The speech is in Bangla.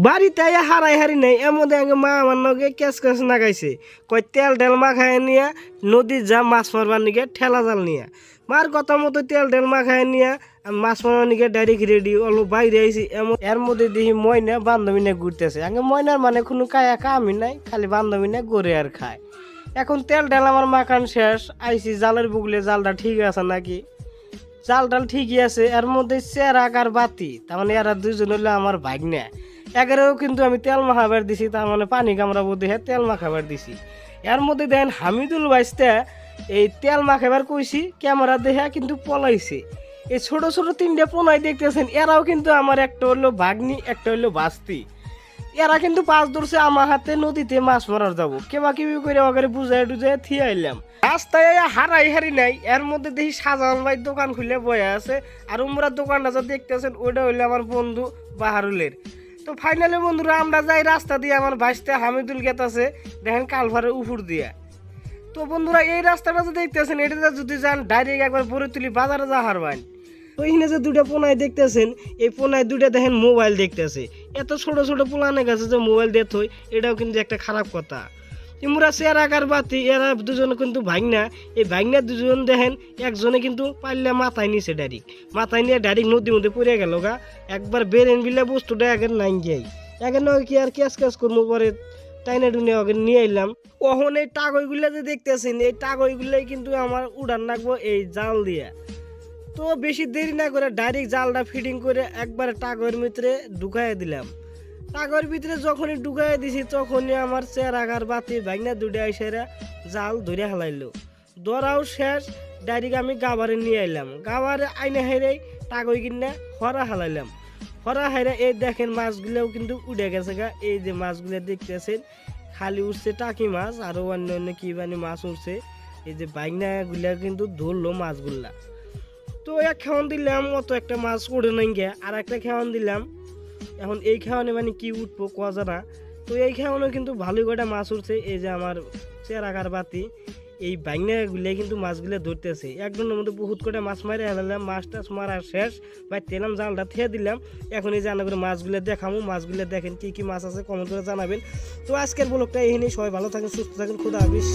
বাড়িতে হারাই হারি নাই এমন আগে মা আমার নগে ক্যাচ ক্যাচ নাগাইছে কয় তেল টেল মাখায় নিয়া নদীর যা মাছ মারবার নিকে ঠেলা জাল নিয়া মার কথা মতো তেল টেল মাখায় নিয়া মাছ মারবার নিকে ডাইরেক্ট রেডি অল্প বাইরে আইছি এমন এর মধ্যে দেখি ময়না বান্ধবী না ঘুরতেছে আগে ময়নার মানে কোনো কায়া কামই নাই খালি বান্ধবী না গড়ে আর খায়। এখন তেল টেল আমার মাখান শেষ আইছি জালের বুগলে জালটা ঠিক আছে নাকি জাল টাল ঠিকই আছে এর মধ্যে চেরাক আর বাতি তার মানে এরা দুজন হলে আমার ভাগ্নে এগারোও কিন্তু আমি তেল মাখাবার দিছি তার মানে পানি কামড়াবো দেখে তেল মাখাবার দিছি। এর মধ্যে দেখেন হামিদুল বাইসতে এই তেল মাখাবার কইছি ক্যামেরা দেখে কিন্তু পলাইছে। এই ছোট ছোট তিনটে পোনাই দেখতেছেন এরাও কিন্তু আমার একটা হলো ভাগ্নি একটা হলো বাস্তি। এরা কিন্তু পাঁচ ধরছে আমার হাতে নদীতে মাছ মারার যাবো কেবা কিবি করে ওখানে বুঝাই টুজাই থিয়ে আইলাম রাস্তায় হারাই হারি নাই। এর মধ্যে দেখি সাজান ভাই দোকান খুলে বয়ে আছে আর উমরা দোকানটা যা দেখতেছেন ওইটা হইলে আমার বন্ধু বাহারুলের। তো ফাইনালি বন্ধুরা আমরা যাই রাস্তা দিয়ে আমার ভাইসতে হামিদুল গেত আছে দেখেন কালভারের উপর দিয়া। তো বন্ধুরা এই রাস্তাটা যে দেখতেছেন এটা যদি যান ডাইরেক্ট একবার ভরে তুলি বাজারে যা হারবেন। তো এখানে যে দুটা পোনায় দেখতেছেন এই পোনায় দুটা দেখেন মোবাইল দেখতেছে এত ছোট ছোট পোলানে গেছে যে মোবাইল দেখতে হয় এটাও কিন্তু একটা খারাপ কথা। ইমরা চেরাক আর বাতি এরা দুজনে কিন্তু ভাগনা এই ভাগনা দুজন দেখেন একজনে কিন্তু পারলে মাথায় নিছে ডাইরেক্ট মাথায় নিয়ে ডাইরেক্ট নদীর মধ্যে পড়ে গেল গা একবার বেরেন বিলে বস্তুটা আগে নাই গিয়ে আগে নয় কি আর ক্যাশ ক্যাশ করবো পরে টাইনা টুনে আগে নিয়ে এলাম। কখন এই টাগইগুলা যে দেখতেছেন এই টাগইগুলাই কিন্তু আমার উড়ান রাখবো এই জাল দিয়ে। তো বেশি দেরি না করে ডাইরেক্ট জালটা ফিটিং করে একবার টাগের ভিতরে ঢুকাই দিলাম। টাগের ভিতরে যখনই ঢুকাই দিছি তখনই আমার চেরাক আর বাতি ভাগনা দুটো আইসেরা জাল ধরে হালাইলো ধরাও শেষ ডাইরেক্ট আমি গাবারে নিয়ে আইলাম গাবারে আইনে হাইরাই টাগই কিনা হরা হালাইলাম হরা হাইরা এই দেখেন মাছগুলোও কিন্তু উঠে গেছে গা এই যে মাছগুলো দেখতেছেন খালি উঠছে টাকি মাছ আরও অন্য অন্য কি মানে মাছ উঠছে এই যে ভাগনাগুলা কিন্তু ধরলো মাছগুলা। তো এক খাওয়ান দিলাম অত একটা মাছ উঠে নাই গে আর একটা খাওয়ান দিলাম এখন এই খাওয়ানে মানে কি উঠবো কোয়া জানা। তো এই খাওয়ানো কিন্তু ভালোই কটা মাছ উঠছে এই যে আমার চেরাক আর বাতি এই বাইনাগুলো কিন্তু মাছগুলো ধরতেছে একজনের মধ্যে বহুত কটা মাছ মারে হেলালাম মাছ টাছ মারা শেষ ভাই তেলাম জালটা থেয়ে দিলাম। এখন এই জানা করে মাছগুলো দেখামো মাছগুলো দেখেন কি কি মাছ আছে কমেন্ট করে জানাবেন। তো আজকের ব্লগটা এইখানেই সবাই ভালো থাকেন সুস্থ থাকেন খুদা হাফেজ।